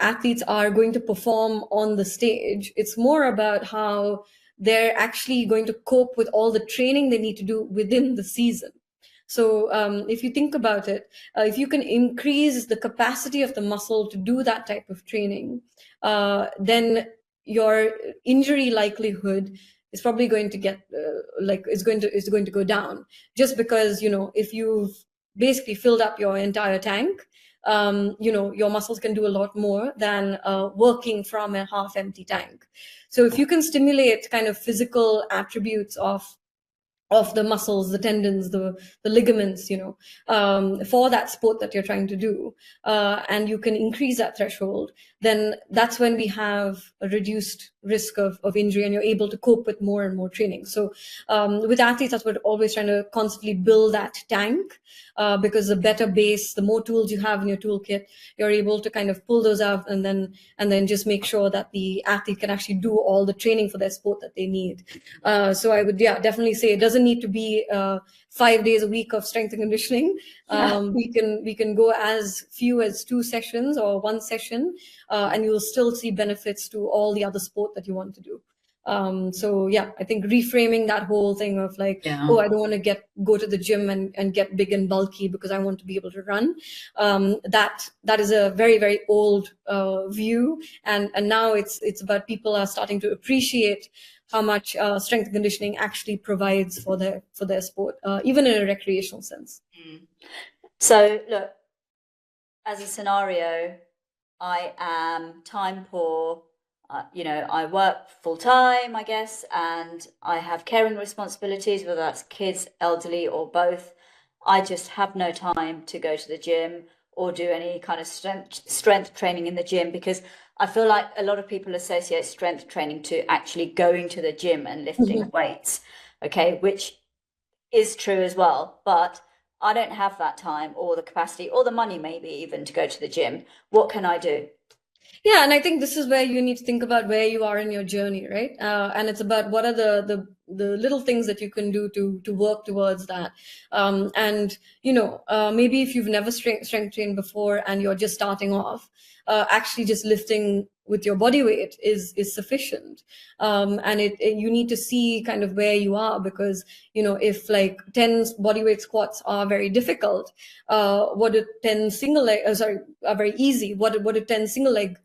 athletes are going to perform on the stage. It's more about how they're actually going to cope with all the training they need to do within the season. So if you think about it, if you can increase the capacity of the muscle to do that type of training, then your injury likelihood is probably going to get is going to go down, just because if you've basically filled up your entire tank, your muscles can do a lot more than working from a half empty tank. So if you can stimulate kind of physical attributes of the muscles, the tendons, the ligaments, for that sport that you're trying to do, and you can increase that threshold, then that's when we have a reduced risk of injury, and you're able to cope with more and more training. So with athletes, that's what we're always trying to constantly build that tank, because the better base, the more tools you have in your toolkit, you're able to kind of pull those out, and then just make sure that the athlete can actually do all the training for their sport that they need. So I would definitely say it doesn't need to be 5 days a week of strength and conditioning. We can go as few as 2 sessions or 1 session, and you'll still see benefits to all the other sport that you want to do. So I think reframing that whole thing of like, oh, I don't want to go to the gym and get big and bulky because I want to be able to run. That is a very, very old view, and now it's about people are starting to appreciate how much strength and conditioning actually provides for their sport, even in a recreational sense. So look, as a scenario, I am time poor. I work full time, I guess, and I have caring responsibilities, whether that's kids, elderly, or both. I just have no time to go to the gym or do any kind of strength training in the gym, because I feel like a lot of people associate strength training to actually going to the gym and lifting weights, okay, which is true as well. But I don't have that time or the capacity or the money, maybe even, to go to the gym. What can I do? Yeah, and I think this is where you need to think about where you are in your journey, right? And it's about what are the little things that you can do to work towards that. And maybe if you've never strength trained before and you're just starting off, actually just lifting with your body weight is sufficient. And you need to see kind of where you are, because if like 10 body weight squats are very difficult, what do 10 single leg are very easy, what do 10 single leg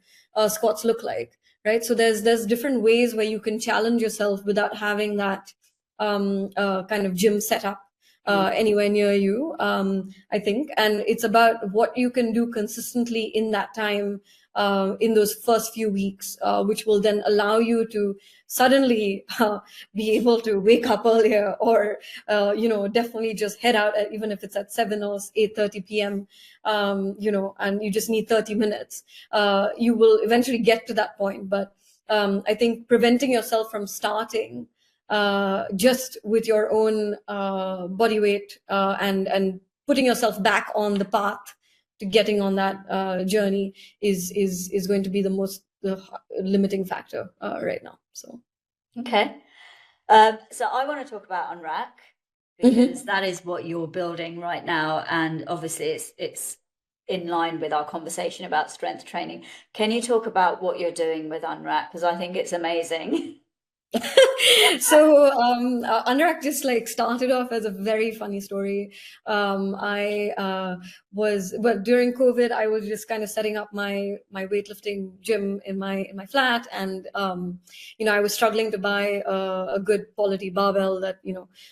squats look like, right? So there's different ways where you can challenge yourself without having that kind of gym setup anywhere near you, I think. And it's about what you can do consistently in that time, in those first few weeks, which will then allow you to suddenly be able to wake up earlier, or definitely just head out even if it's at 7 or 8:30 p.m. And you just need 30 minutes. You will eventually get to that point, but I think preventing yourself from starting just with your own body weight, and putting yourself back on the path to getting on that journey is going to be the most limiting factor right now. So okay, so I want to talk about Unrack, because that is what you're building right now, and obviously it's in line with our conversation about strength training. Can you talk about what you're doing with Unrack? Because I think it's amazing. So Unrack just like started off as a very funny story. I was well during COVID. I was just kind of setting up my weightlifting gym in my flat, and I was struggling to buy a good quality barbell that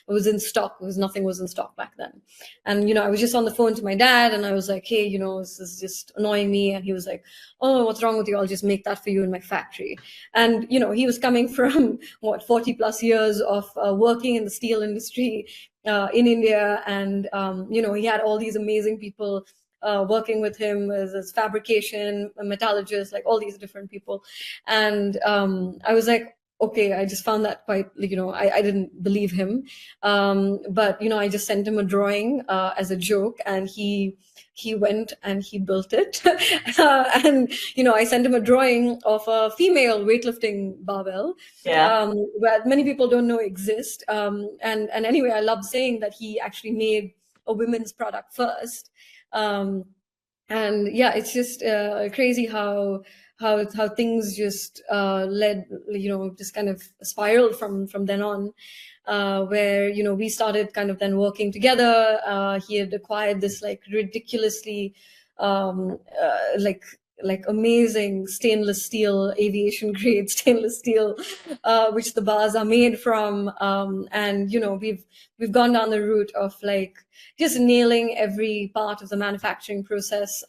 was in stock. Nothing was in stock back then, and I was just on the phone to my dad, and I was like, hey, this is just annoying me, and he was like, oh, what's wrong with you? I'll just make that for you in my factory. And he was coming from what 40 plus years of working in the steel industry in India, and he had all these amazing people working with him as fabrication, a metallurgist, like all these different people. And I was like, okay, I just found that quite, I didn't believe him. But I just sent him a drawing as a joke, and he went and he built it. And I sent him a drawing of a female weightlifting barbell, Yeah. that many people don't know exist. And anyway, I love saying that he actually made a women's product first. And yeah, it's just crazy how things just led, just kind of spiraled from then on. Where we started kind of then working together. He had acquired this like ridiculously like amazing stainless steel, aviation grade stainless steel, which the bars are made from. And we've gone down the route of like just nailing every part of the manufacturing process.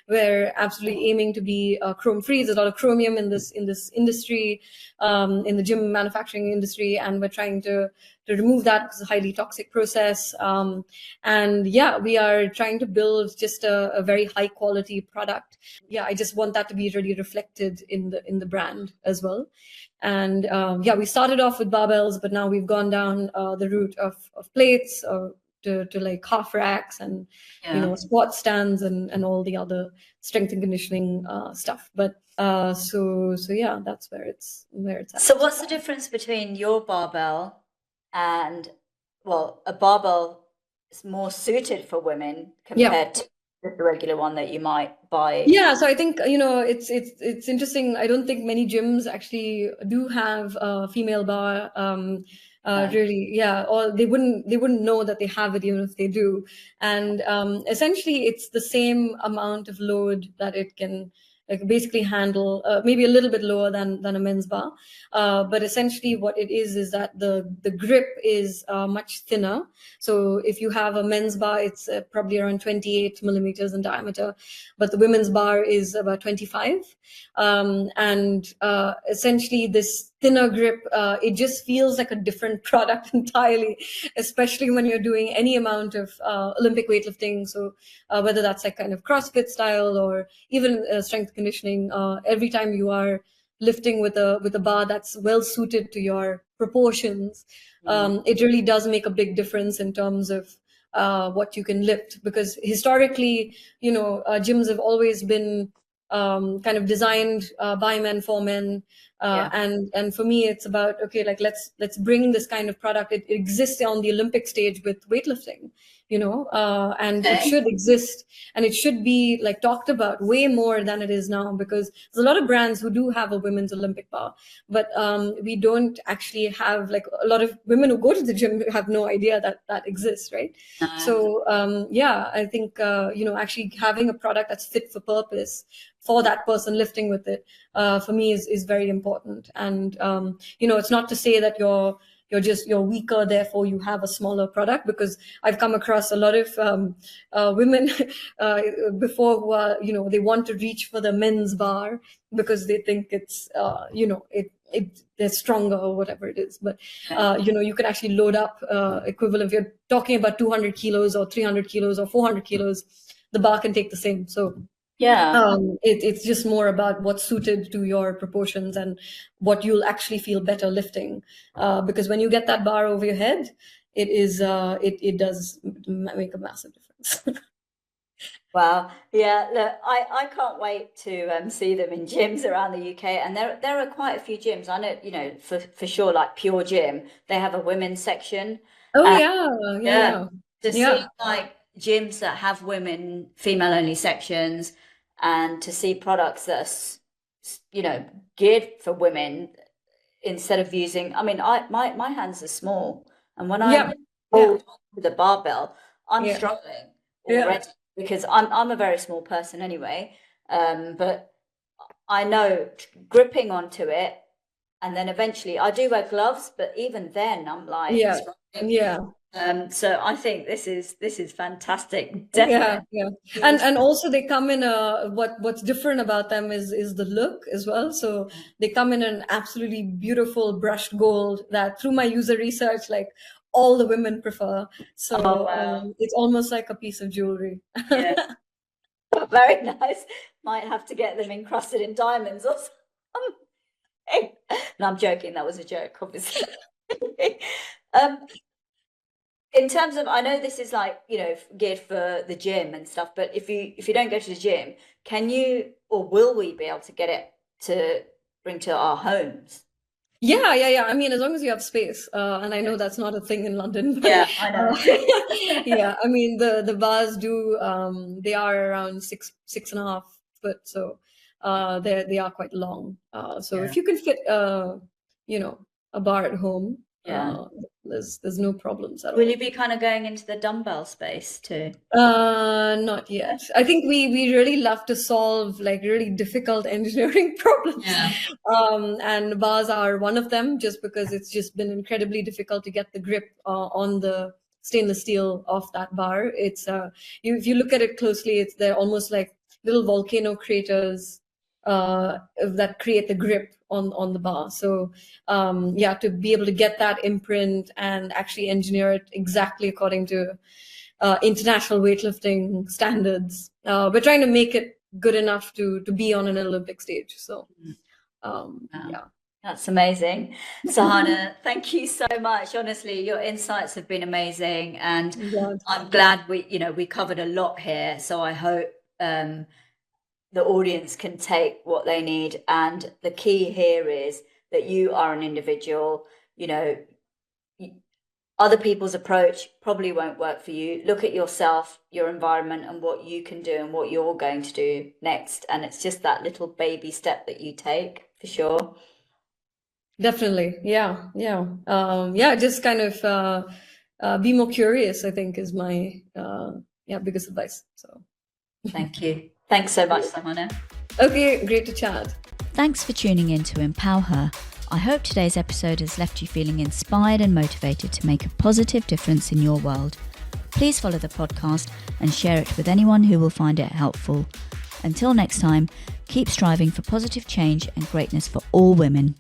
We're absolutely aiming to be chrome free. There's a lot of chromium in this industry, in the gym manufacturing industry, and we're trying to remove that because it's a highly toxic process. And yeah, we are trying to build just a very high quality product. Yeah, I just want that to be really reflected in the brand as well. And yeah, we started off with barbells, but now we've gone down the route of plates, to like half racks, and squat stands, and all the other strength and conditioning stuff. But so yeah, that's where it's at. So what's the difference between your barbell and, well, a barbell is more suited for women compared to the regular one that you might buy? Yeah, so I think it's interesting. I don't think many gyms actually do have a female bar. Really, yeah, or they wouldn't know that they have it even if they do. And essentially, it's the same amount of load that it can like basically handle, maybe a little bit lower than a men's bar. But essentially, what it is that the grip is much thinner. So if you have a men's bar, it's probably around 28 millimeters in diameter, but the women's bar is about 25. And essentially, this thinner grip, it just feels like a different product entirely, especially when you're doing any amount of Olympic weightlifting. So whether that's like kind of CrossFit style or even strength conditioning, every time you are lifting with a bar that's well suited to your proportions, it really does make a big difference in terms of what you can lift. Because historically, gyms have always been kind of designed by men for men. And for me, it's about, okay, like let's bring this kind of product. It exists on the Olympic stage with weightlifting, and it should exist, and it should be like talked about way more than it is now, because there's a lot of brands who do have a women's Olympic bar, but we don't actually have, like, a lot of women who go to the gym have no idea that exists, right? So yeah, I think actually having a product that's fit for purpose for that person lifting with it, for me is very important. And it's not to say that you're weaker, therefore you have a smaller product, because I've come across a lot of women before who are, they want to reach for the men's bar because they think it's they're stronger or whatever it is. But you can actually load up equivalent. If you're talking about 200 kilos or 300 kilos or 400 kilos, the bar can take the same. So it's just more about what's suited to your proportions and what you'll actually feel better lifting. Because when you get that bar over your head, it does make a massive difference. Wow. Yeah, look, I can't wait to see them in gyms around the UK. And there are quite a few gyms. I know, for sure, like Pure Gym, they have a women's section. Oh, yeah. To see like gyms that have female only sections, and to see products that are, geared for women instead of using, my hands are small, and when I hold the barbell, I'm struggling already because I'm a very small person anyway. But I know gripping onto it, and then eventually I do wear gloves, but even then I'm like struggling. So I think this is fantastic. Definitely. And also they come in what's different about them is the look as well. So they come in an absolutely beautiful brushed gold that, through my user research, like all the women prefer. So it's almost like a piece of jewelry. Yeah. Very nice. Might have to get them encrusted in diamonds or something. No, I'm joking. That was a joke, obviously. In terms of, I know this is like, geared for the gym and stuff, but if you don't go to the gym, can you, or will we be able to get it to bring to our homes? Yeah. I mean, as long as you have space, and I know that's not a thing in London. But, yeah, I know. Yeah, I mean the bars do. They are around 6.5 foot, so they are quite long. So if you can fit, a bar at home, there's no problems at all. Will you be kind of going into the dumbbell space too? Not yet. I think we really love to solve like really difficult engineering problems. And bars are one of them, just because it's just been incredibly difficult to get the grip on the stainless steel of that bar. It's if you look at it closely, they're almost like little volcano craters that create the grip on the bar. So to be able to get that imprint and actually engineer it exactly according to international weightlifting standards, we're trying to make it good enough to be on an Olympic stage. So that's amazing. Sahana, thank you so much. Honestly, your insights have been amazing, and I'm glad we covered a lot here. So I hope the audience can take what they need. And the key here is that you are an individual. Other people's approach probably won't work for you. Look at yourself, your environment, and what you can do and what you're going to do next. And it's just that little baby step that you take, for sure. Definitely. Yeah. Just kind of be more curious, I think, is my biggest advice. So thank you. Thanks so much, Sahana. Okay, great to chat. Thanks for tuning in to Empower Her. I hope today's episode has left you feeling inspired and motivated to make a positive difference in your world. Please follow the podcast and share it with anyone who will find it helpful. Until next time, keep striving for positive change and greatness for all women.